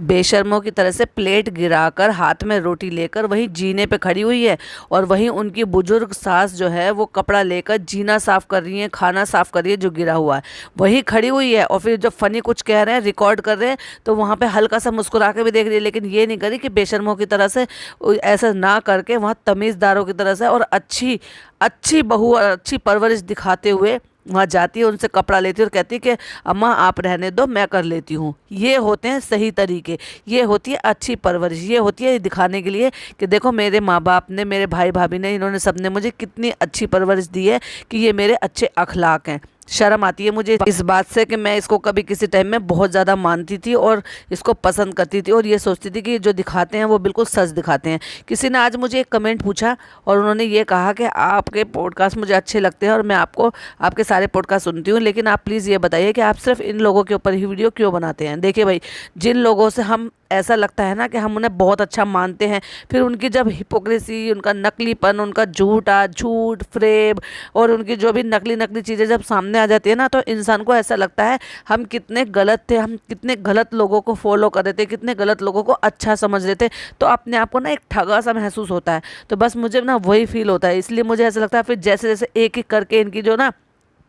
बेशर्मों की तरह से प्लेट गिराकर हाथ में रोटी लेकर वहीं जीने पे खड़ी हुई है, और वहीं उनकी बुजुर्ग सास जो है वो कपड़ा लेकर जीना साफ कर रही है, खाना साफ कर रही है जो गिरा हुआ है, वहीं खड़ी हुई है। और फिर जब फनी कुछ कह रहे हैं, रिकॉर्ड कर रहे हैं, तो वहाँ पे हल्का सा मुस्कुरा के भी देख रही है, लेकिन ये नहीं करी कि बेशर्मों की तरह से ऐसा ना करके वहाँ तमीज़दारों की तरह से और अच्छी अच्छी बहू और अच्छी परवरिश दिखाते हुए वहाँ जाती है, उनसे कपड़ा लेती है और कहती है कि अम्मा आप रहने दो, मैं कर लेती हूँ। ये होते हैं सही तरीके, ये होती है अच्छी परवरिश, ये होती है दिखाने के लिए कि देखो मेरे माँ बाप ने, मेरे भाई भाभी ने, इन्होंने सबने मुझे कितनी अच्छी परवरिश दी है कि ये मेरे अच्छे अखलाक हैं। शर्म आती है मुझे इस बात से कि मैं इसको कभी किसी टाइम में बहुत ज़्यादा मानती थी और इसको पसंद करती थी, और ये सोचती थी कि जो दिखाते हैं वो बिल्कुल सच दिखाते हैं। किसी ने आज मुझे एक कमेंट पूछा और उन्होंने ये कहा कि आपके पॉडकास्ट मुझे अच्छे लगते हैं और मैं आपको आपके सारे पॉडकास्ट सुनती हूँ, लेकिन आप प्लीज़ ये बताइए कि आप सिर्फ इन लोगों के ऊपर ही वीडियो क्यों बनाते हैं। देखिए भाई, जिन लोगों से हम ऐसा लगता है ना कि हम उन्हें बहुत अच्छा मानते हैं, फिर उनकी जब हिपोक्रेसी, उनका नकलीपन, उनका झूठ फ्रेब और उनकी जो भी नकली नकली चीज़ें जब सामने आ जाती है ना, तो इंसान को ऐसा लगता है हम कितने गलत थे, हम कितने गलत लोगों को फॉलो कर रहे थे, कितने गलत लोगों को अच्छा समझ रहे थे, तो अपने आप को ना एक ठगा सा महसूस होता है। तो बस मुझे ना वही फील होता है, इसलिए मुझे ऐसा लगता है फिर जैसे जैसे एक एक करके इनकी जो ना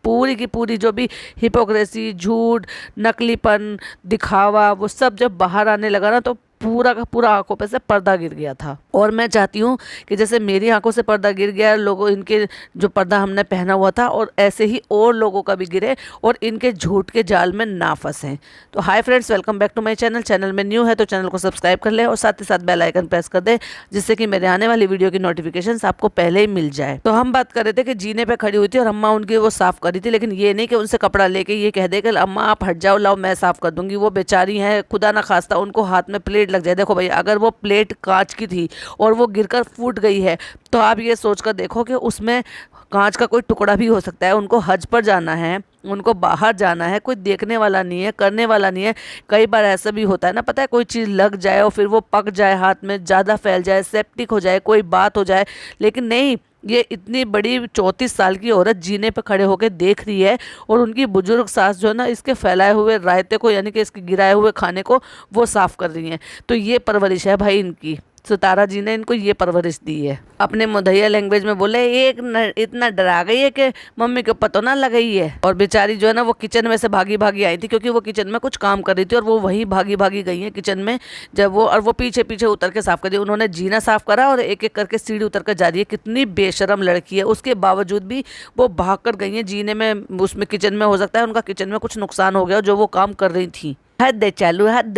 पूरी की पूरी जो भी हिपोक्रेसी, झूठ, नकलीपन, दिखावा, वो सब जब बाहर आने लगा ना, तो पूरा का पूरा आंखों पे से पर्दा गिर गया था। और मैं चाहती हूँ कि जैसे मेरी आंखों से पर्दा गिर गया, लोगों इनके जो पर्दा हमने पहना हुआ था, और ऐसे ही और लोगों का भी गिरे और इनके झूठ के जाल में ना फंसें। तो hi friends, welcome back to my channel. Channel में न्यू है तो चैनल को सब्सक्राइब कर ले और साथ ही साथ बेल आइकन प्रेस कर दे, जिससे कि मेरे आने वाली वीडियो की नोटिफिकेशन आपको पहले ही मिल जाए। तो हम बात कर रहे थे कि जीने पे खड़ी हुई थी और अम्मा उनकी वो साफ कर रही थी, लेकिन ये नहीं कि उनसे कपड़ा लेके ये कह दे कि अम्मा आप हट जाओ, लाओ मैं साफ कर दूंगी। वो बेचारी हैं, खुदा ना खास्ता उनको हाथ में प्लेट लग जाए। देखो भाई, अगर वो प्लेट कांच की थी और वो गिरकर फूट गई है, तो आप ये सोचकर देखो कि उसमें कांच का कोई टुकड़ा भी हो सकता है। उनको हज पर जाना है, उनको बाहर जाना है, कोई देखने वाला नहीं है, करने वाला नहीं है। कई बार ऐसा भी होता है ना, पता है, कोई चीज़ लग जाए और फिर वो पक जाए, हाथ में ज़्यादा फैल जाए, सेप्टिक हो जाए, कोई बात हो जाए, लेकिन नहीं, ये इतनी बड़ी 34 साल की औरत जीने पे खड़े होकर देख रही है और उनकी बुजुर्ग सास जो है ना, इसके फैलाए हुए रायते को, यानी कि इसके गिराए हुए खाने को वो साफ कर रही हैं। तो ये परवरिश है भाई इनकी, सितारा जी ने इनको ये परवरिश दी है। अपने मुदैया लैंग्वेज में बोले, एक इतना डरा गई है कि मम्मी को पता ना लगी है। और बेचारी जो है ना, वो किचन में से भागी भागी आई थी, क्योंकि वो किचन में कुछ काम कर रही थी और वो वहीं भागी भागी गई है किचन में, जब वो, और वो पीछे पीछे उतर के साफ कर दी। उन्होंने जीना साफ करा और एक एक करके सीढ़ी उतर कर जा रही है। कितनी बेशरम लड़की है, उसके बावजूद भी वो भाग कर गई है जीने में, उसमें किचन में। हो सकता है उनका किचन में कुछ नुकसान हो गया जो वो काम कर रही थी। हद है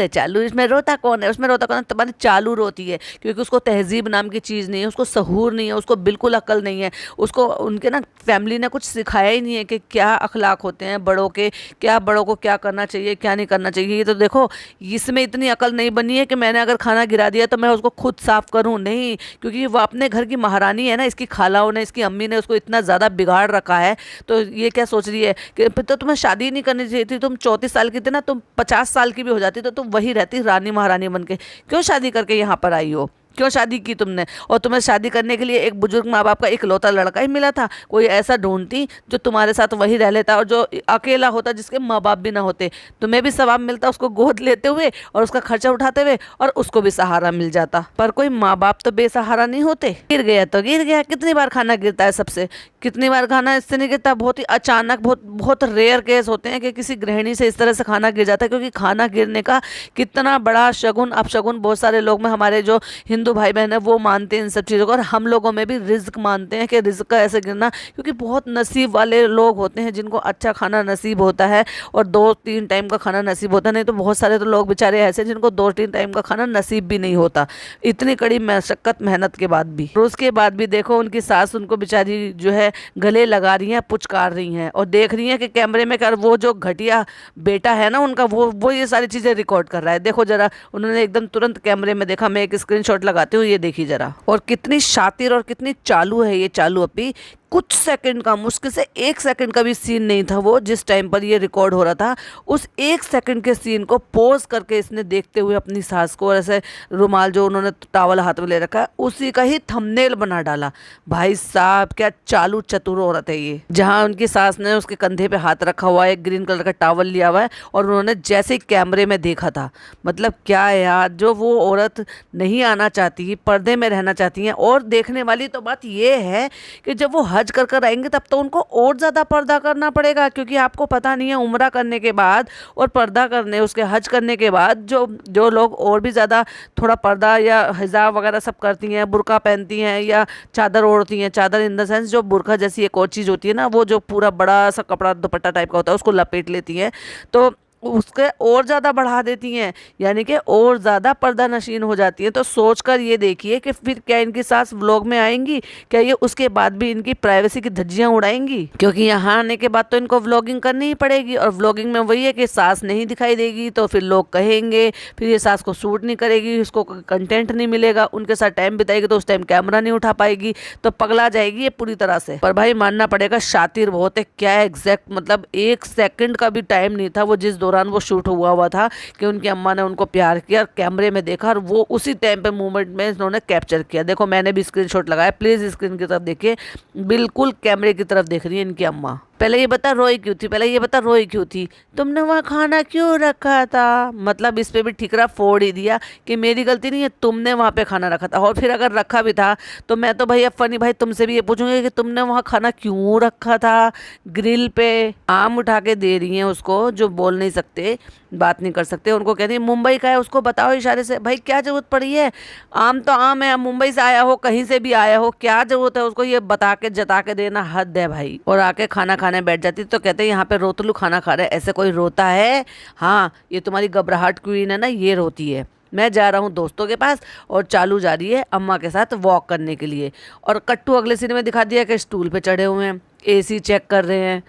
चालू, इसमें रोता कौन है, उसमें रोता कौन है, तुम्हारी चालू रोती है, क्योंकि उसको तहजीब नाम की चीज़ नहीं है, उसको सहूर नहीं है, उसको बिल्कुल अक्ल नहीं है। उसको उनके ना फैमिली ने कुछ सिखाया ही नहीं है कि क्या अखलाक होते हैं बड़ों के, क्या बड़ों को क्या करना चाहिए, क्या नहीं करना चाहिए। ये तो देखो, इसमें इतनी अकल नहीं बनी है कि मैंने अगर खाना गिरा दिया तो मैं उसको खुद साफ करूँ, नहीं, क्योंकि वो अपने घर की महारानी है ना, इसकी खालाओं ने, इसकी अम्मी ने उसको इतना ज़्यादा बिगाड़ रखा है। तो ये क्या सोच रही है कि फिर तो तुम्हें शादी नहीं करनी चाहिए थी, तुम 34 साल की थी ना, तुम 50 साल की भी हो जाती तो तुम वही रहती रानी महारानी बन के, क्यों शादी करके यहाँ पर आई हो, क्यों शादी की तुमने? और तुम्हें शादी करने के लिए एक बुजुर्ग माँ बाप का इकलौता लड़का ही मिला था, कोई ऐसा ढूंढती जो तुम्हारे साथ वही रह लेता और जो अकेला होता, जिसके माँ बाप भी ना होते, तुम्हें भी सवाब मिलता उसको गोद लेते हुए और उसका खर्चा उठाते हुए, और उसको भी सहारा मिल जाता। पर कोई माँ बाप तो बेसहारा नहीं होते। गिर गया तो गिर गया। कितनी बार खाना गिरता है सबसे, कितनी बार खाना इससे नहीं गिरता, बहुत ही अचानक, बहुत बहुत रेयर केस होते हैं कि किसी गृहिणी से इस तरह से खाना गिर जाता है। क्योंकि खाना गिरने का कितना बड़ा शगुन, अपशगुन बहुत सारे लोग में, हमारे जो हिंदू भाई बहन है वो मानते हैं इन सब चीज़ों को, और हम लोगों में भी रिज्क मानते हैं कि रिज्क का ऐसे गिरना, क्योंकि बहुत नसीब वाले लोग होते हैं जिनको अच्छा खाना नसीब होता है और 2-3 टाइम का खाना नसीब होता है। नहीं तो बहुत सारे तो लोग बेचारे ऐसे हैं जिनको 2-3 टाइम का खाना नसीब भी नहीं होता, इतनी कड़ी मशक्कत मेहनत के बाद भी। और उसके बाद भी देखो, उनकी सास उनको बेचारी जो है गले लगा रही हैं, पुचकार रही हैं और देख रही हैं कि कैमरे में कर वो जो घटिया बेटा है ना उनका, वो ये सारी चीज़ें रिकॉर्ड कर रहा है। देखो जरा, उन्होंने एकदम तुरंत कैमरे में देखा। मैं एक स्क्रीनशॉट लगाती हूँ, ये देखिए जरा। और कितनी शातिर और कितनी चालू है ये चालू अपी, कुछ सेकंड का, मुश्किल से 1 सेकंड का भी सीन नहीं था वो, जिस टाइम पर ये रिकॉर्ड हो रहा था उस 1 सेकंड के सीन को पॉज करके इसने देखते हुए अपनी सास को, और ऐसे रुमाल जो उन्होंने टॉवल हाथ में ले रखा है उसी का ही थंबनेल बना डाला। भाई साहब क्या चालू चतुर औरत है ये। जहां उनकी सास ने उसके कंधे पे हाथ रखा हुआ है, एक ग्रीन कलर का टॉवल लिया हुआ है, और उन्होंने जैसे ही कैमरे में देखा था, मतलब क्या है यार, जो वो औरत नहीं आना चाहती, पर्दे में रहना चाहती हैं। और देखने वाली तो बात ये है कि जब वो हज कर कर आएंगे तब तो उनको और ज़्यादा पर्दा करना पड़ेगा, क्योंकि आपको पता नहीं है उम्रा करने के बाद और पर्दा करने, उसके हज करने के बाद जो जो लोग और भी ज़्यादा थोड़ा पर्दा या हिजाब वगैरह सब करती हैं, बुर्का पहनती हैं या चादर ओढ़ती हैं, चादर इन द सेंस जो बुर्का जैसी एक और चीज़ होती है ना, वो जो पूरा बड़ा सा कपड़ा दुपट्टा टाइप का होता है उसको लपेट लेती हैं, तो उसके और ज़्यादा बढ़ा देती हैं, यानी कि और ज़्यादा पर्दा नशीन हो जाती है। तो सोचकर ये देखिए कि फिर क्या इनकी सास व्लॉग में आएंगी, क्या ये उसके बाद भी इनकी प्राइवेसी की धज्जियां उड़ाएंगी, क्योंकि यहाँ आने के बाद तो इनको व्लॉगिंग करनी ही पड़ेगी। और व्लॉगिंग में वही है कि सास नहीं दिखाई देगी तो फिर लोग कहेंगे, फिर ये सास को सूट नहीं करेगी, उसको कंटेंट नहीं मिलेगा, उनके साथ टाइम बिताएगी तो उस टाइम कैमरा नहीं उठा पाएगी, तो पगला जाएगी ये पूरी तरह से। पर भाई मानना पड़ेगा शातिर बहुत है, क्या एग्जैक्ट मतलब 1 सेकंड का भी टाइम नहीं था वो जिस दौरान वो शूट हुआ था कि उनकी अम्मा ने उनको प्यार किया और कैमरे में देखा, और वो उसी टाइम पे मूवमेंट में इन्होंने कैप्चर किया। देखो मैंने भी स्क्रीनशॉट लगाया, प्लीज स्क्रीन की तरफ देखिए, बिल्कुल कैमरे की तरफ देख रही है इनकी अम्मा। पहले ये बता रोई क्यों थी, पहले ये बता रोई क्यों थी, तुमने वहाँ खाना क्यों रखा था, मतलब इस पे भी ठिकरा फोड़ ही दिया कि मेरी गलती नहीं है, तुमने वहाँ पे खाना रखा था। और फिर अगर रखा भी था तो मैं तो भैया फनी भाई तुमसे भी ये पूछूंगी कि तुमने वहाँ खाना क्यों रखा था ग्रिल पे। आम उठा के दे रही हैं उसको, जो बोल नहीं सकते, बात नहीं कर सकते, उनको कहती है मुंबई का है, उसको बताओ इशारे से। भाई क्या जरूरत पड़ी है, आम तो आम है, मुंबई से आया हो कहीं से भी आया हो, क्या जरूरत है उसको ये बता के जता के देना, हद है भाई। और आके खाना खाने बैठ जाती तो कहते हैं यहाँ पे रोतलू खाना खा रहे, ऐसे कोई रोता है? हाँ ये तुम्हारी घबराहट क्वीन है ना, ये रोती है। मैं जा रहा हूँ दोस्तों के पास, और चालू जा रही है अम्मा के साथ वॉक करने के लिए। और कट्टू अगले सीन में दिखा दिया कि स्टूल पे चढ़े हुए हैं, एसी चेक कर रहे हैं।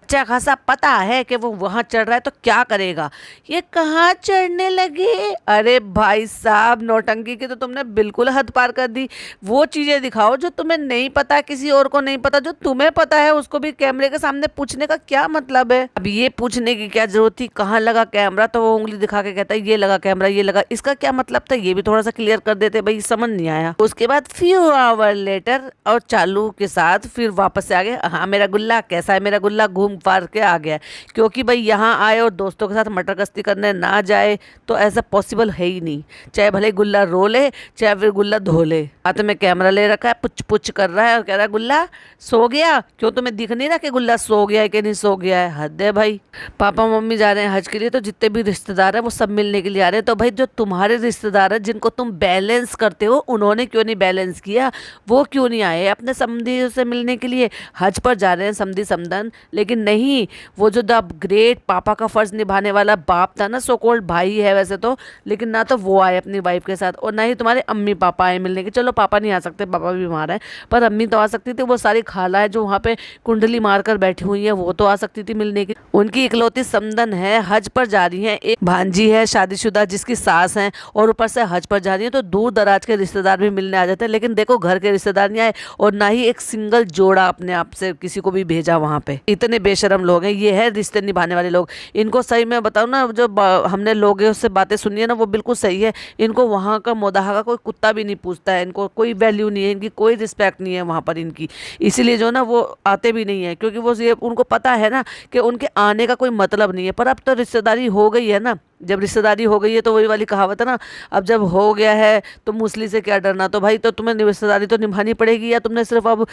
अच्छा खासा पता है कि वो वहाँ चढ़ रहा है तो क्या करेगा, ये कहाँ चढ़ने लगे। अरे भाई साहब नौटंकी की तो तुमने बिल्कुल हद पार कर दी। वो चीज़ें दिखाओ जो तुम्हें नहीं पता, किसी और को नहीं पता, जो तुम्हें पता है उसको भी कैमरे के सामने पूछने का क्या मतलब है। अब ये पूछने की क्या जरूरत थी, कहाँ लगा कैमरा, तो वो उंगली दिखा के कहता है ये लगा कैमरा, ये लगा, इसका क्या मतलब था, ये भी थोड़ा सा क्लियर कर देते भाई, समझ नहीं आया। उसके बाद फ्यू आवर लेटर और चालू के साथ फिर वापस से आ गए। हाँ मेरा गुल्ला कैसा है, मेरा गुल्ला घूम फार के आ गया, क्योंकि भाई यहाँ आए और दोस्तों के साथ मटर गश्ती करने ना जाए तो ऐसा पॉसिबल है ही नहीं। चाहे भले गुल्ला रो ले, चाहे फिर गुल्ला धो ले, हाथ में कैमरा ले रखा है, पुच पुच कर रहा है और कह रहा है गुल्ला सो गया, क्यों तुम्हें दिख नहीं रहा कि गुल्ला सो गया है कि नहीं सो गया है, हद है भाई। पापा मम्मी जा रहे हैं हज के लिए, तो जितने भी रिश्तेदार हैं वो सब मिलने के लिए आ रहे हैं। तो भाई जो तुम्हारे रिश्तेदार हैं जिनको तुम बैलेंस करते हो, उन्होंने क्यों नहीं बैलेंस किया, वो क्यों नहीं आए अपने समधी से मिलने के लिए। हज पर जा रहे हैं समधी समदन, लेकिन नहीं, वो जो द ग्रेट पापा का फर्ज निभाने वाला बाप था ना, सो कॉल्ड भाई है वैसे तो, लेकिन ना तो वो आए अपनी वाइफ के साथ, और ना ही तुम्हारे अम्मी पापा आए मिलने के। चलो पापा नहीं आ सकते, पापा भी बीमार है, पर अम्मी तो आ सकती थी। वो सारी खाला है जो वहाँ पे कुंडली मारकर बैठी हुई है, वो तो आ सकती थी मिलने की। उनकी इकलौती समदन है, हज पर जा रही है, एक भांजी है शादीशुदा जिसकी सास है, और ऊपर से हज पर जा रही है, तो दूर दराज के रिश्तेदार भी मिलने आ जाते हैं। लेकिन देखो घर के रिश्तेदार नहीं आए, और ना ही एक सिंगल जोड़ा अपने आप से किसी को भी भेजा वहाँ पे। इतने बेशरम लोग हैं, ये है रिश्ते निभाने वाले लोग। इनको सही में बताऊँ ना, जो हमने लोगों से बातें सुनी है ना, वो बिल्कुल सही है। इनको वहाँ का मोदाहा का कोई कुत्ता भी नहीं पूछता है, इनको कोई वैल्यू नहीं है, इनकी कोई रिस्पेक्ट नहीं है वहाँ पर इनकी। इसीलिए जो ना वो आते भी नहीं है, क्योंकि वो ये उनको पता है ना कि उनके आने का कोई मतलब नहीं है। पर अब तो रिश्तेदारी हो गई है ना, जब रिश्तेदारी हो गई है तो वही वाली कहावत है ना, अब जब हो गया है तो मूसली से क्या डरना। तो भाई तो तुम्हें रिश्तेदारी तो निभानी पड़ेगी, या तुमने सिर्फ अब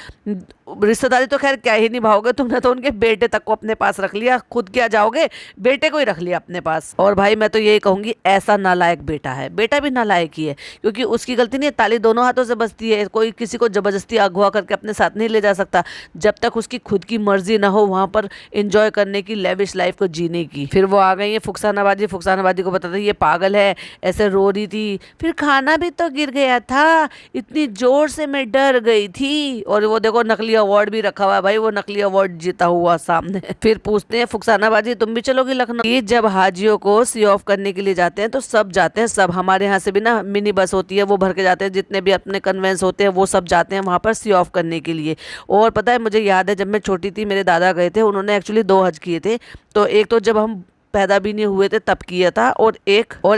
रिश्तेदारी तो खैर क्या ही निभाओगे, तुमने तो उनके बेटे तक को अपने पास रख लिया, खुद क्या जाओगे, बेटे को ही रख लिया अपने पास। और भाई मैं तो यही कहूँगी, ऐसा नालायक बेटा है, बेटा भी नालायक ही है, क्योंकि उसकी गलती नहीं है, ताली दोनों हाथों से बजती है। कोई किसी को जबरदस्ती अगवा करके अपने साथ नहीं ले जा सकता, जब तक उसकी खुद की मर्जी ना हो वहाँ पर एंजॉय करने की, लेविश लाइफ को जीने की। फिर वो आ गई है फुकसानाबाजी फुकसाना बाजी को बताता है ये पागल है, ऐसे रो रही थी, फिर खाना भी तो गिर गया था, इतनी जोर से मैं डर गई थी। और वो देखो नकली अवार्ड भी रखा हुआ है भाई, वो नकली अवार्ड जीता हुआ सामने। फिर पूछते हैं फुकसाना बाजी तुम भी चलोगी लखनऊ? जब हाजियों को सी ऑफ करने के लिए जाते हैं तो सब जाते हैं, सब हमारे यहाँ से भी ना मिनी बस होती है वो भर के जाते हैं, जितने भी अपने कन्वेंस होते हैं वो सब जाते हैं वहाँ पर सी ऑफ करने के लिए। और पता है मुझे याद है जब मैं छोटी थी मेरे दादा गए थे, उन्होंने एक्चुअली 2 हज किए थे। तो एक तो जब हम पैदा भी नहीं हुए थे तब किया था, और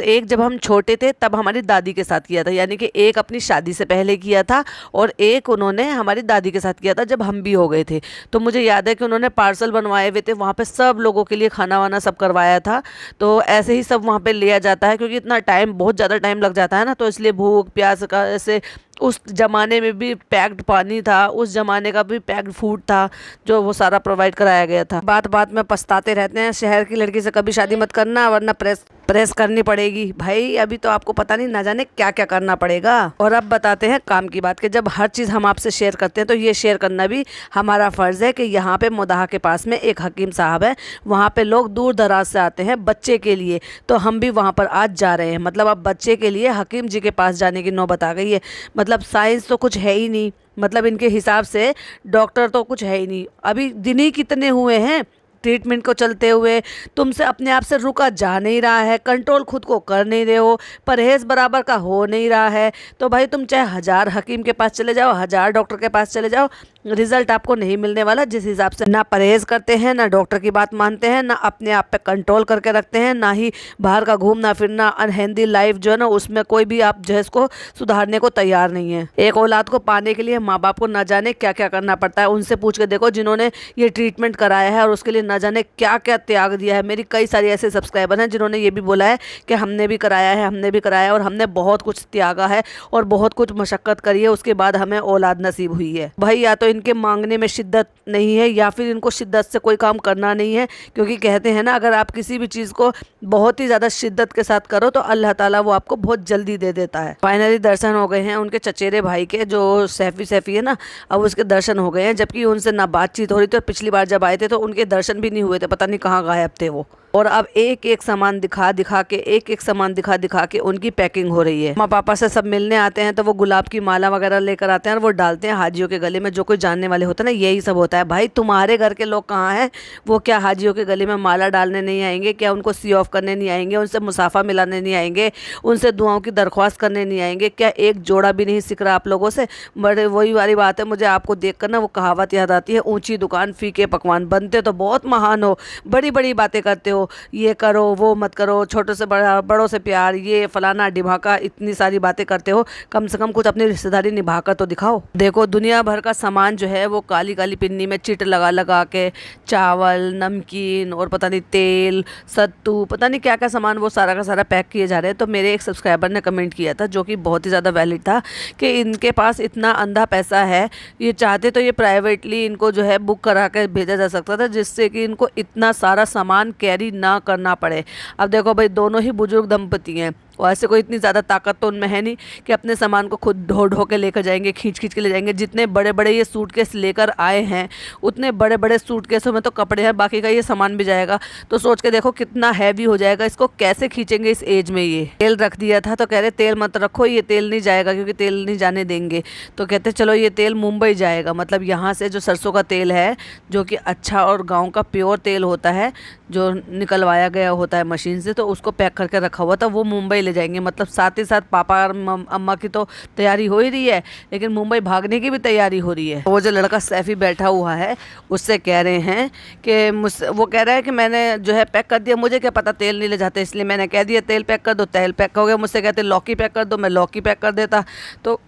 एक जब हम छोटे थे तब हमारी दादी के साथ किया था, यानी कि एक अपनी शादी से पहले किया था और एक उन्होंने हमारी दादी के साथ किया था जब हम भी हो गए थे। तो मुझे याद है कि उन्होंने पार्सल बनवाए हुए थे, वहाँ पे सब लोगों के लिए खाना वाना सब करवाया था। तो ऐसे ही सब वहाँ पे लिया जाता है, क्योंकि इतना टाइम, बहुत ज़्यादा टाइम लग जाता है ना, तो इसलिए भूख प्यास का ऐसे उस ज़माने में भी पैक्ड पानी था, उस ज़माने का भी पैक्ड फूड था जो वो सारा प्रोवाइड कराया गया था। बात बात में पछताते रहते हैं, शहर की लड़की से कभी शादी मत करना वरना प्रेस करनी पड़ेगी। भाई अभी तो आपको पता नहीं ना जाने क्या क्या करना पड़ेगा। और अब बताते हैं काम की बात के, जब हर चीज़ हम आपसे शेयर करते हैं तो ये शेयर करना भी हमारा फ़र्ज़ है कि यहाँ पे मुदाहा के पास में एक हकीम साहब है, वहाँ पे लोग दूर दराज से आते हैं बच्चे के लिए, तो हम भी वहाँ पर आज जा रहे हैं। मतलब अब बच्चे के लिए हकीम जी के पास जाने की नौबत आ गई है। मतलब साइंस तो कुछ है ही नहीं, मतलब इनके हिसाब से डॉक्टर तो कुछ है ही नहीं। अभी दिन ही कितने हुए हैं ट्रीटमेंट को चलते हुए, तुमसे अपने आप से रुका जा नहीं रहा है, कंट्रोल खुद को कर नहीं रहे हो, परहेज़ बराबर का हो नहीं रहा है। तो भाई तुम चाहे 1000 हकीम के पास चले जाओ, 1000 डॉक्टर के पास चले जाओ, रिजल्ट आपको नहीं मिलने वाला। जिस हिसाब से ना परहेज़ करते हैं, ना डॉक्टर की बात मानते हैं, ना अपने आप पे कंट्रोल करके रखते हैं, ना ही बाहर का घूमना फिरना अनहेल्दी लाइफ जो है ना उसमें कोई भी आप जो है इसको सुधारने को तैयार नहीं है। एक औलाद को पाने के लिए माँ बाप को ना जाने क्या क्या करना पड़ता है। उनसे पूछ के देखो जिन्होंने ये ट्रीटमेंट कराया है और उसके लिए न जाने क्या क्या त्याग दिया है। मेरी कई सारी ऐसे सब्सक्राइबर हैं जिन्होंने ये भी बोला है कि हमने भी कराया है, हमने भी कराया है और हमने बहुत कुछ त्यागा है और बहुत कुछ मशक्क़त करी है, उसके बाद हमें औलाद नसीब हुई है। भाई या तो इनके मांगने में शिद्दत नहीं है या फिर इनको शिद्दत से कोई काम करना नहीं है, क्योंकि कहते हैं ना अगर आप किसी भी चीज़ को बहुत ही ज़्यादा शिद्दत के साथ करो तो अल्लाह ताला वो आपको बहुत जल्दी दे देता है। फाइनली दर्शन हो गए हैं उनके चचेरे भाई के, जो सैफ़ी है ना, अब उसके दर्शन हो गए हैं, जबकि उनसे ना बातचीत हो रही थी और पिछली बार जब आए थे तो उनके दर्शन भी नहीं हुए थे, पता नहीं कहाँ गायब थे वो। और अब एक एक सामान दिखा दिखा के उनकी पैकिंग हो रही है। माँ पापा से सब मिलने आते हैं तो वो गुलाब की माला वगैरह लेकर आते हैं और वो डालते हैं हाजियों के गले में। जो कोई जानने वाले होते हैं ना यही सब होता है। भाई तुम्हारे घर के लोग कहाँ हैं? वो क्या हाजियों के गले में माला डालने नहीं आएंगे? क्या उनको सी ऑफ करने नहीं आएंगे? उनसे मुसाफा मिलाने नहीं आएंगे? उनसे दुआओं की दरख्वास्त करने नहीं आएंगे? क्या एक जोड़ा भी नहीं सीख रहा आप लोगों से? बड़े वही वाली बात है, मुझे आपको देख कर ना वो कहावत याद आती है, ऊँची दुकान फीके पकवान। बनते तो बहुत महान हो, बड़ी बड़ी बातें करते हो, ये करो वो मत करो, छोटों से बड़ा बड़ों से प्यार, ये फलाना ढिमाका, इतनी सारी बातें करते हो, कम से कम कुछ अपनी रिश्तेदारी निभाकर तो दिखाओ। देखो दुनिया भर का सामान जो है वो काली काली पिन्नी में चिट लगा लगा के, चावल, नमकीन और पता नहीं तेल, सत्तू, पता नहीं क्या क्या सामान वो सारा का सारा पैक किए जा रहे हैं। तो मेरे एक सब्सक्राइबर ने कमेंट किया था जो कि बहुत ही ज़्यादा वैलिड था कि इनके पास इतना अंधा पैसा है, ये चाहते तो ये प्राइवेटली इनको जो है बुक करा कर भेजा जा सकता था, जिससे कि इनको इतना सारा सामान कैरी ना करना पड़े। अब देखो भाई दोनों ही बुजुर्ग दंपति हैं और ऐसे कोई इतनी ज़्यादा ताकत तो उनमें है नहीं कि अपने सामान को खुद ढो ढो के लेकर जाएंगे, खींच खींच के ले जाएंगे। जितने बड़े बड़े ये सूटकेस लेकर आए हैं उतने बड़े बड़े सूटकेसों में तो कपड़े हैं, बाकी का ये सामान भी जाएगा। तो सोच के देखो कितना हैवी हो जाएगा, इसको कैसे खींचेंगे इस एज में। ये तेल रख दिया था तो कह रहे तेल मत रखो, ये तेल नहीं जाएगा क्योंकि तेल नहीं जाने देंगे। तो कहते चलो ये तेल मुंबई जाएगा, मतलब यहाँ से जो सरसों का तेल है जो कि अच्छा और गाँव का प्योर तेल होता है जो निकलवाया गया होता है मशीन से, तो उसको पैक करके रखा हुआ था, वो मुंबई ले जाएंगे। मतलब साथ ही साथ पापा और अम्मा की तो तैयारी हो ही रही है, लेकिन मुंबई भागने की भी तैयारी हो रही है। वो जो लड़का सैफी बैठा हुआ है उससे कह रहे हैं कि वो कह रहा है कि मैंने जो है पैक कर दिया, मुझे क्या पता तेल नहीं ले जाते, इसलिए मैंने कह दिया तेल पैक कर दो, तेल पैक हो गया। मुझसे कहते लौकी पैक कर दो, मैं लौकी पैक कर देता। तो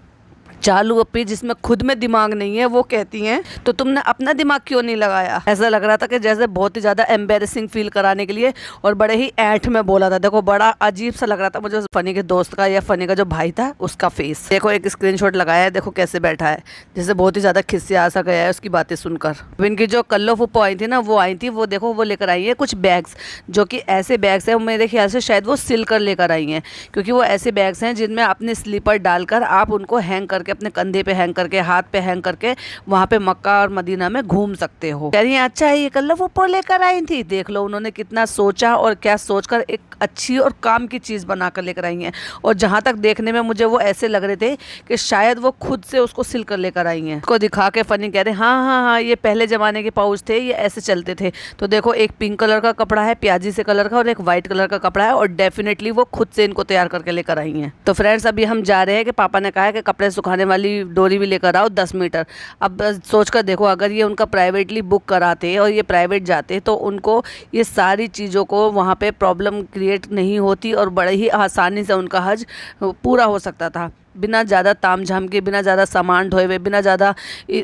चालू अपी जिसमें खुद में दिमाग नहीं है वो कहती हैं तो तुमने अपना दिमाग क्यों नहीं लगाया। ऐसा लग रहा था कि जैसे बहुत ही ज़्यादा एम्बेरसिंग फील कराने के लिए और बड़े ही ऐंठ में बोला था। देखो बड़ा अजीब सा लग रहा था मुझे फनी के दोस्त का या फनी का जो भाई था उसका फेस। देखो एक स्क्रीनशॉट लगाया है, देखो कैसे बैठा है, जैसे बहुत ही ज़्यादा खिस्सा सा गया है उसकी बातें सुनकर। अब इनकी जो कल्लो फुप्पो आई थी ना वो आई थी, वो देखो वो लेकर आई है कुछ बैग्स, जो कि ऐसे बैग्स हैं मेरे ख्याल से शायद वो सिल कर लेकर आई हैं, क्योंकि वो ऐसे बैग्स हैं जिनमें अपने स्लीपर डालकर आप उनको हैंग करके करके, अपने कंधे पे हैंग करके, हाथ पे हैंग करके वहाँ पे मक्का और मदीना में घूम सकते हो। कह रही है अच्छा ये कर लो, वो पो लेकर आई थी। देख लो उन्होंने कितना सोचा और क्या सोचकर एक अच्छी और काम की चीज़ बनाकर लेकर आई हैं। और जहाँ तक देखने में मुझे वो ऐसे लग रहे थे कि शायद वो खुद से उसको सिल कर लेकर आई हैं। उसको दिखा के फनी कह रहे हाँ हाँ हाँ, ये पहले ज़माने के पाउच थे, ये ऐसे चलते थे। तो देखो एक पिंक कलर का कपड़ा है, प्याजी से कलर का, और एक वाइट कलर का कपड़ा है, और डेफिनेटली वो खुद से इनको तैयार करके लेकर आई हैं। तो फ्रेंड्स अभी हम जा रहे हैं कि पापा ने कहा है कि कपड़े सुखाने वाली डोरी भी लेकर आओ 10 मीटर। अब सोच कर देखो, अगर ये उनका प्राइवेटली बुक कराते और ये प्राइवेट जाते तो उनको ये सारी चीज़ों को वहाँ पे प्रॉब्लम क्रिएट नहीं होती और बड़े ही आसानी से उनका हज पूरा हो सकता था, बिना ज़्यादा तामझाम के, बिना ज़्यादा सामान ढोए हुए, बिना ज़्यादा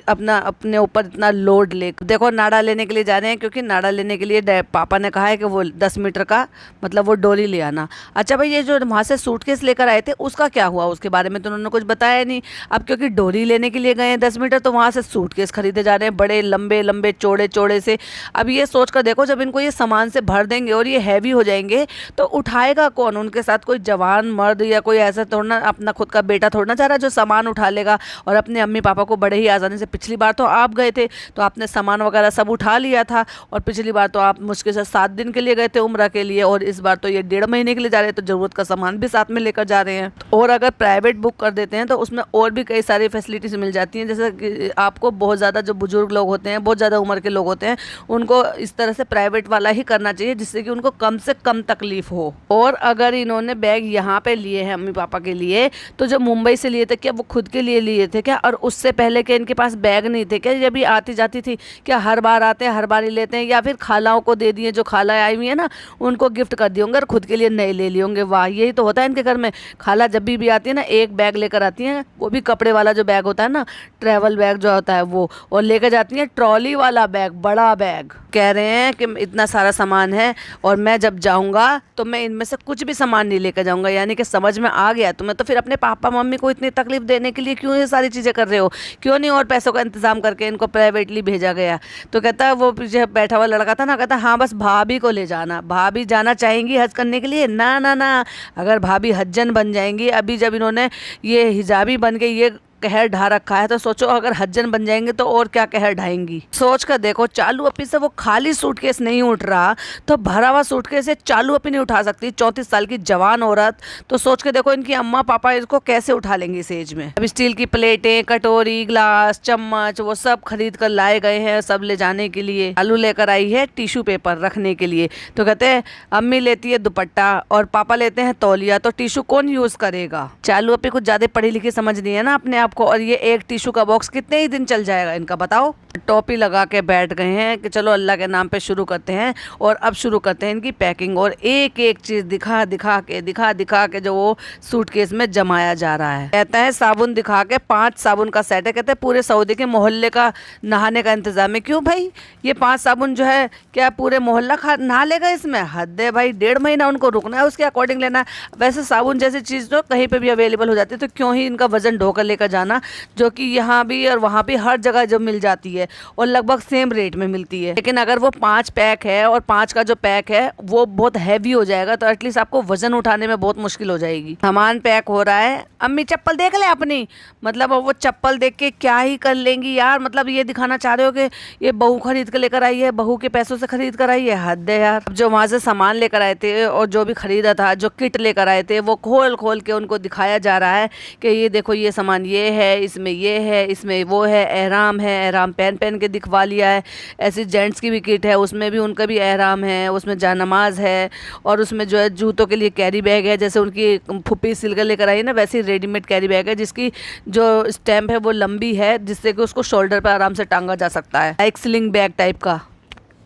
अपने ऊपर इतना लोड ले। देखो नाड़ा लेने के लिए जा रहे हैं, क्योंकि नाड़ा लेने के लिए पापा ने कहा है कि वो 10 मीटर का मतलब वो डोरी ले आना। अच्छा भाई, ये जो वहाँ से सूटकेस लेकर आए थे उसका क्या हुआ? उसके बारे में तो उन्होंने कुछ बताया नहीं। अब क्योंकि डोरी लेने के लिए गए हैं 10 मीटर, तो वहाँ से सूटकेस खरीदे जा रहे हैं, बड़े लंबे लंबे चौड़े चौड़े से। अब ये सोच कर देखो, जब इनको ये सामान से भर देंगे और ये हैवी हो जाएंगे तो उठाएगा कौन? उनके साथ कोई जवान मर्द या कोई ऐसा थोड़ा अपना खुद का बेटा थोड़ा ना जा रहा जो सामान उठा लेगा। और अपने अम्मी पापा को बड़े ही आसानी से, पिछली बार तो आप गए थे तो आपने सामान वगैरह सब उठा लिया था, और पिछली बार तो आप मुश्किल से 7 दिन के लिए गए थे उम्रा के लिए, और इस बार तो ये 1.5 महीने के लिए जा रहे हैं, तो ज़रूरत का सामान भी साथ में लेकर जा रहे हैं। और अगर प्राइवेट बुक कर देते हैं तो उसमें और भी कई सारी फैसिलिटीज मिल जाती हैं, जैसे कि आपको बहुत ज़्यादा जो बुजुर्ग लोग होते हैं, बहुत ज़्यादा उम्र के लोग होते हैं, उनको इस तरह से प्राइवेट वाला ही करना चाहिए जिससे कि उनको कम से कम तकलीफ हो। और अगर इन्होंने बैग यहाँ पे लिए हैं अम्मी पापा के लिए, तो जब मुंबई से लिए थे क्या वो खुद के लिए लिए थे क्या? और उससे पहले के इनके पास बैग नहीं थे क्या? जब भी आती जाती थी क्या हर बार आते हैं हर बार ही लेते हैं, या फिर खालाओं को दे दिए, जो खाला आई हुई है ना उनको गिफ्ट कर दिए होंगे और खुद के लिए नए ले लिए होंगे। वाह, यही तो होता है इनके घर में। खाला जब भी आती है ना एक बैग लेकर आती हैं, वो भी कपड़े वाला जो बैग होता है ना, ट्रैवल बैग जो होता है वो, और लेकर जाती हैं ट्रॉली वाला बैग, बड़ा बैग। कह रहे हैं कि इतना सारा सामान है और मैं जब जाऊंगा तो मैं इनमें से कुछ भी सामान नहीं लेकर जाऊंगा। यानी कि समझ में आ गया तुम्हें, तो फिर अपने पापा मम्मी को इतनी तकलीफ देने के लिए क्यों ये सारी चीज़ें कर रहे हो? क्यों नहीं और पैसों का इंतजाम करके इनको प्राइवेटली भेजा गया? तो कहता है वो पीछे बैठा हुआ लड़का था ना, कहता हाँ बस भाभी को ले जाना। भाभी जाना चाहेंगी हज करने के लिए? ना ना ना, अगर भाभी हज्जन बन जाएंगी, अभी जब इन्होंने ये हिजाबी बन के ये कहर ढा रखा है, तो सोचो अगर हज्जन बन जाएंगे तो और क्या कहर ढाएंगी। सोच कर देखो, चालू अपी से वो खाली सूटकेस नहीं उठ रहा तो भरा हुआ सूटकेस से चालू अपी नहीं उठा सकती, 34 साल की जवान औरत। तो सोच के देखो इनकी अम्मा पापा इसको कैसे उठा लेंगे इस एज में। अब स्टील की प्लेटें, कटोरी, ग्लास, चम्मच वो सब खरीद कर लाए गए हैं, सब ले जाने के लिए। आलू लेकर आई है टिश्यू पेपर रखने के लिए। तो कहते हैं अम्मी लेती है दुपट्टा और पापा लेते हैं तौलिया, तो टिश्यू कौन यूज करेगा? चालू अपी कुछ ज्यादा पढ़ी लिखी समझ नहीं है ना अपने आपको, और ये एक टिश्यू का बॉक्स कितने ही दिन चल जाएगा इनका, बताओ। टोपी लगा के बैठ गए हैं कि चलो अल्लाह के नाम पे शुरू करते हैं। और अब शुरू करते हैं इनकी पैकिंग, और एक एक चीज दिखा दिखा के जो वो सूटकेस में जमाया जा रहा है। कहता है साबुन दिखा के 5 साबुन का सेट है। कहते हैं पूरे सऊदी के मोहल्ले का नहाने का इंतजाम है। क्यों भाई, ये 5 साबुन जो है क्या पूरे मोहल्ला नहा लेगा इसमें? हद है भाई, 1.5 महीना उनको रुकना है, उसके अकॉर्डिंग लेना है। वैसे साबुन जैसी चीज़ तो कहीं पे भी अवेलेबल हो जाती है, तो क्यों ही इनका वजन ढोकर लेकर जाना, जो कि यहाँ भी और वहाँ भी हर जगह जब मिल जाती है और लगभग सेम रेट में मिलती है। लेकिन अगर वो 5 पैक है और 5 का जो पैक है वो बहुत हैवी हो जाएगा, तो एटलीस्ट आपको वजन उठाने में बहुत मुश्किल हो जाएगी। सामान पैक हो रहा है। अम्मी चप्पल देख ले अपनी, मतलब वो चप्पल देख के क्या ही कर लेंगी यार। मतलब ये दिखाना चाह रहे हो कि ये बहू खरीद कर लेकर आई है, बहू के पैसों से खरीद कर आई है? हद है यार। जो वहाँ से सामान लेकर आए थे और जो भी खरीदा था, जो किट लेकर आए थे, वो खोल खोल के उनको दिखाया जा रहा है कि ये देखो ये सामान ये है, इसमें ये है, इसमें वो है, एहराम है, एहराम पहन पहन के दिखवा लिया है। ऐसी जेंट्स की भी किट है, उसमें भी उनका भी एहराम है, उसमें जानमाज है, और उसमें जो है जूतों के लिए कैरी बैग है, जैसे उनकी फुप्पी सिल कर लेकर आई है ना, वैसी रेडीमेड कैरी बैग है जिसकी जो स्टैम्प है वो लंबी है, जिससे कि उसको शोल्डर पर आराम से टांगा जा सकता है, एक स्लिंग बैग टाइप का।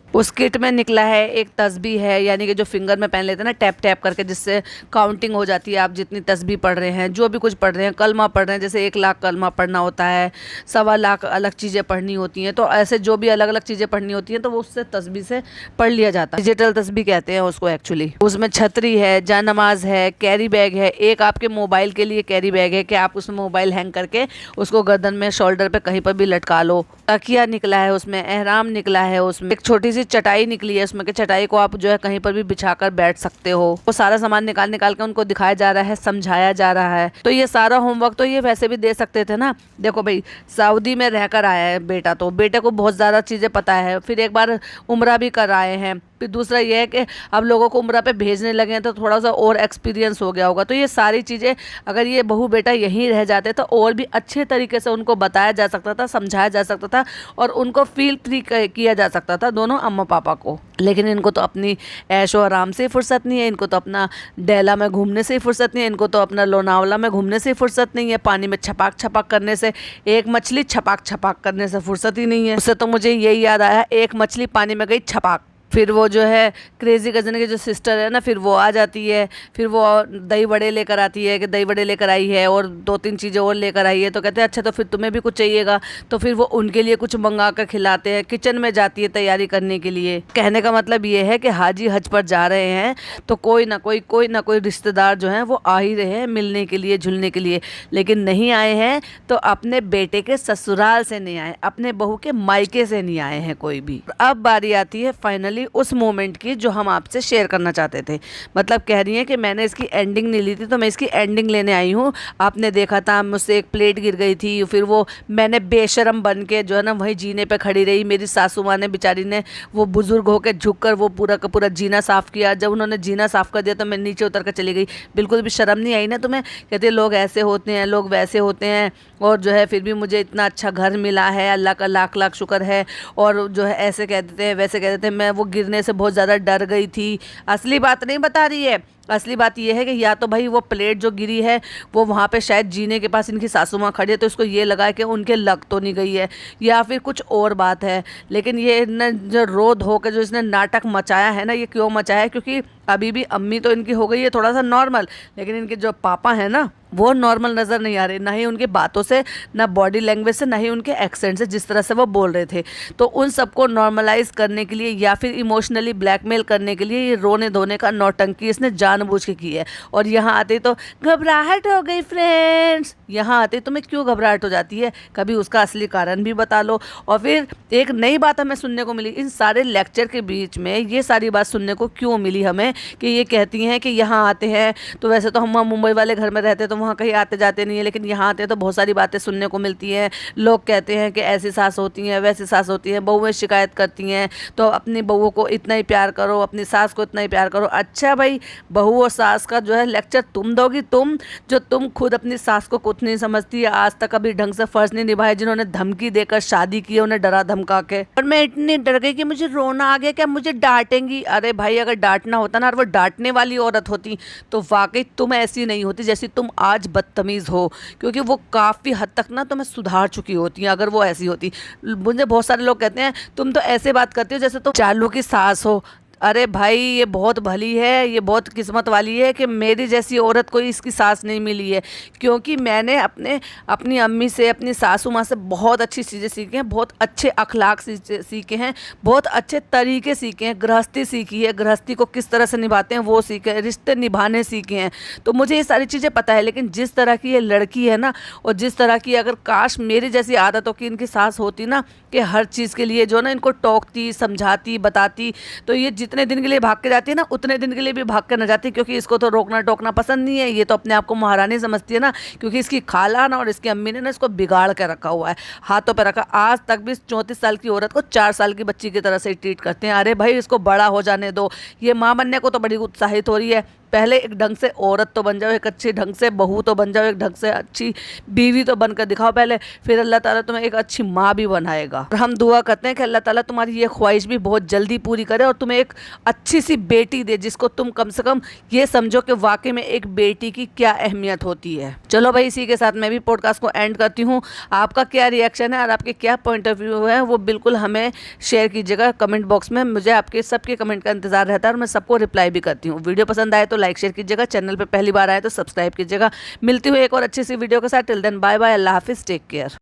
उस किट में निकला है एक तस्बीह है, यानी कि जो फिंगर में पहन लेते हैं ना टैप टैप करके, जिससे काउंटिंग हो जाती है। आप जितनी तस्बीह पढ़ रहे हैं, जो भी कुछ पढ़ रहे हैं, कलमा पढ़ रहे हैं, जैसे 1 लाख कलमा पढ़ना होता है, 1.25 लाख अलग चीज़ें पढ़नी होती हैं, तो ऐसे जो भी अलग अलग चीज़ें पढ़नी होती हैं तो वो उससे तस्बीह से पढ़ लिया जाता है। डिजिटल तस्बीह कहते हैं उसको एक्चुअली। उसमें छतरी है, जानमाज है, कैरी बैग है, एक आपके मोबाइल के लिए कैरी बैग है कि आप उसमें मोबाइल हैंग करके उसको गर्दन में, शोल्डर पर कहीं पर भी लटका लो। तकिया निकला है उसमें, एहराम निकला है उसमें, एक छोटी सी सी चटाई निकली है उसमें, कि चटाई को आप जो है कहीं पर भी बिछाकर बैठ सकते हो। वो सारा सामान निकाल निकाल के उनको दिखाया जा रहा है, समझाया जा रहा है। तो ये सारा होमवर्क तो ये वैसे भी दे सकते थे ना। देखो भाई, सऊदी में रहकर आया है बेटा, तो बेटे को बहुत ज़्यादा चीज़ें पता है, फिर एक बार उम्रा भी कर आए हैं, फिर दूसरा ये है कि अब लोगों को उम्रा पे भेजने लगे हैं तो थोड़ा सा और एक्सपीरियंस हो गया होगा। तो ये सारी चीज़ें अगर ये बहू बेटा यहीं रह जाते तो और भी अच्छे तरीके से उनको बताया जा सकता था, समझाया जा सकता था और उनको फील फ्री किया जा सकता था दोनों अम्मा पापा को। लेकिन इनको तो अपनी ऐशो आराम से फुर्सत नहीं है, इनको तो अपना डेला में घूमने से ही फुर्सत नहीं है, इनको तो अपना लोनावला में घूमने से ही फुर्सत नहीं है, पानी में छपाक छपाक करने से, एक मछली छपाक छपाक करने से फुर्सत ही नहीं है। उससे तो मुझे यही याद आया, एक मछली पानी में गई छपाक, फिर वो जो है क्रेजी कजन की जो सिस्टर है ना, फिर वो आ जाती है, फिर वो दही बड़े लेकर आती है कि दही बड़े लेकर आई है और 2-3 चीज़ें और लेकर आई है। तो कहते हैं अच्छा तो फिर तुम्हें भी कुछ चाहिएगा, तो फिर वो उनके लिए कुछ मंगा कर खिलाते हैं। किचन में जाती है तैयारी करने के लिए। कहने का मतलब ये है कि हाजी हज पर जा रहे हैं तो कोई ना कोई रिश्तेदार जो हैं वो आ ही रहे हैं मिलने के लिए, झुलने के लिए। लेकिन नहीं आए हैं तो अपने बेटे के ससुराल से नहीं आए, अपने बहू के मायके से नहीं आए हैं कोई भी। अब बारी आती है फाइनली उस मोमेंट की जो हम आपसे शेयर करना चाहते थे। मतलब कह रही है कि मैंने इसकी एंडिंग नहीं ली थी तो मैं इसकी एंडिंग लेने आई हूँ। आपने देखा था मुझसे एक प्लेट गिर गई थी, फिर वो मैंने बेशरम बन के जो है ना वहीं जीने पे खड़ी रही। मेरी सासू माँ ने बेचारी ने वो बुजुर्ग होकर झुककर वो पूरा का पूरा जीना साफ़ किया। जब उन्होंने जीना साफ़ कर दिया तो मैं नीचे उतर कर चली गई। बिल्कुल भी शर्म नहीं आई ना तुम्हें? कहते लोग ऐसे होते हैं, लोग वैसे होते हैं, और जो है फिर भी मुझे इतना अच्छा घर मिला है, अल्लाह का लाख लाख शुक्र है। और जो है ऐसे कह देते हैं, वैसे कह देते हैं। मैं वो गिरने से बहुत ज़्यादा डर गई थी। असली बात नहीं बता रही है। असली बात यह है कि या तो भाई वो प्लेट जो गिरी है वो वहाँ पे शायद जीने के पास इनकी सासू माँ खड़ी है तो इसको ये लगा कि उनके लग तो नहीं गई है, या फिर कुछ और बात है। लेकिन ये न जो रो धो के जो इसने नाटक मचाया है ना, ये क्यों मचाया है? क्योंकि अभी भी अम्मी तो इनकी हो गई है थोड़ा सा नॉर्मल, लेकिन इनके जो पापा हैं ना वो नॉर्मल नज़र नहीं आ रहे, ना ही उनकी बातों से, ना बॉडी लैंग्वेज से, ना ही उनके एक्सेंट से, जिस तरह से वो बोल रहे थे। तो उन सबको नॉर्मलाइज करने के लिए या फिर इमोशनली ब्लैकमेल करने के लिए ये रोने धोने का नौटंकी इसने जानबूझ के की है। और यहाँ आते तो घबराहट हो गई फ्रेंड्स। यहाँ आते तुम्हें क्यों घबराहट हो जाती है? कभी उसका असली कारण भी बता लो। और फिर एक नई बात हमें सुनने को मिली इन सारे लेक्चर के बीच में, ये सारी बात सुनने को क्यों मिली हमें कि ये कहती हैं कि यहाँ आते हैं तो वैसे तो हम मुंबई वाले घर में रहते तो वहाँ कहीं आते जाते नहीं है, लेकिन यहाँ आते हैं तो बहुत सारी बातें सुनने को मिलती हैं। लोग कहते हैं कि ऐसी सास होती हैं, वैसी सास होती हैं, बहुएं शिकायत करती हैं तो अपनी बहुओं को इतना ही प्यार करो, अपनी सास को इतना ही प्यार करो। अच्छा भाई, बहू और सास का जो है लेक्चर तुम दोगी? तुम खुद अपनी सास को कुछ नहीं समझती है, आज तक कभी ढंग से फर्ज नहीं निभाए, जिन्होंने धमकी देकर शादी की है, उन्हें डरा धमका के। और मैं इतनी डर गई कि मुझे रोना आ गया, क्या मुझे डांटेंगी? अरे भाई, अगर डांटना होता ना और वो डांटने वाली औरत होती तो वाकई तुम ऐसी नहीं होती जैसी तुम आज बदतमीज़ हो, क्योंकि वो काफ़ी हद तक ना तुम्हें सुधार चुकी होती हैं अगर वो ऐसी होती। मुझे बहुत सारे लोग कहते हैं तुम तो ऐसे बात करती हो जैसे तुम चालू की सास हो। अरे भाई, ये बहुत भली है, ये बहुत किस्मत वाली है कि मेरी जैसी औरत कोई इसकी सास नहीं मिली है, क्योंकि मैंने अपनी अम्मी से, अपनी सासू माँ से बहुत अच्छी चीज़ें सीखी हैं, बहुत अच्छे अखलाक सीखे हैं, बहुत अच्छे तरीके सीखे हैं, गृहस्थी सीखी है, गृहस्थी को किस तरह से निभाते हैं वो सीखे हैं, रिश्ते निभाने सीखे हैं। तो मुझे ये सारी चीज़ें पता है। लेकिन जिस तरह की ये लड़की है ना, और जिस तरह की अगर काश मेरी जैसी आदतों की इनकी सास होती ना, कि हर चीज़ के लिए जो ना इनको टोकती, समझाती, बताती, तो ये जितने दिन के लिए भाग के जाती है ना उतने दिन के लिए भी भाग कर न जाती, क्योंकि इसको तो रोकना टोकना पसंद नहीं है। ये तो अपने आप को महारानी समझती है ना, क्योंकि इसकी खाला ना और इसकी अम्मी ने ना इसको बिगाड़ के रखा हुआ है, हाथों पे रखा। आज तक भी 34 साल की औरत को 4 साल की बच्ची की तरह से ट्रीट करते हैं। अरे भाई, इसको बड़ा हो जाने दो। ये माँ बनने को तो बड़ी उत्साहित हो रही है। पहले एक ढंग से औरत तो बन जाओ, एक अच्छी ढंग से बहू तो बन जाओ, एक ढंग से अच्छी बीवी तो बनकर दिखाओ पहले, फिर अल्लाह ताला तुम्हें एक अच्छी माँ भी बनाएगा। और हम दुआ करते हैं कि अल्लाह ताला तुम्हारी ये ख्वाहिश भी बहुत जल्दी पूरी करे और तुम्हें एक अच्छी सी बेटी दे, जिसको तुम कम से कम ये समझो कि वाकई में एक बेटी की क्या अहमियत होती है। चलो भाई, इसी के साथ मैं भी पॉडकास्ट को एंड करती हूँ। आपका क्या रिएक्शन है और आपके क्या पॉइंट ऑफ व्यू है वो बिल्कुल हमें शेयर कीजिएगा कमेंट बॉक्स में। मुझे आपके सबके कमेंट का इंतजार रहता है और मैं सबको रिप्लाई भी करती हूँ। वीडियो पसंद आए तो लाइक शेयर कीजिएगा, चैनल पे पहली बार आए तो सब्सक्राइब कीजिएगा। मिलती हुई एक और अच्छी सी वीडियो के साथ। टिल देन बाय बाय, अल्लाह हाफिज़, टेक केयर।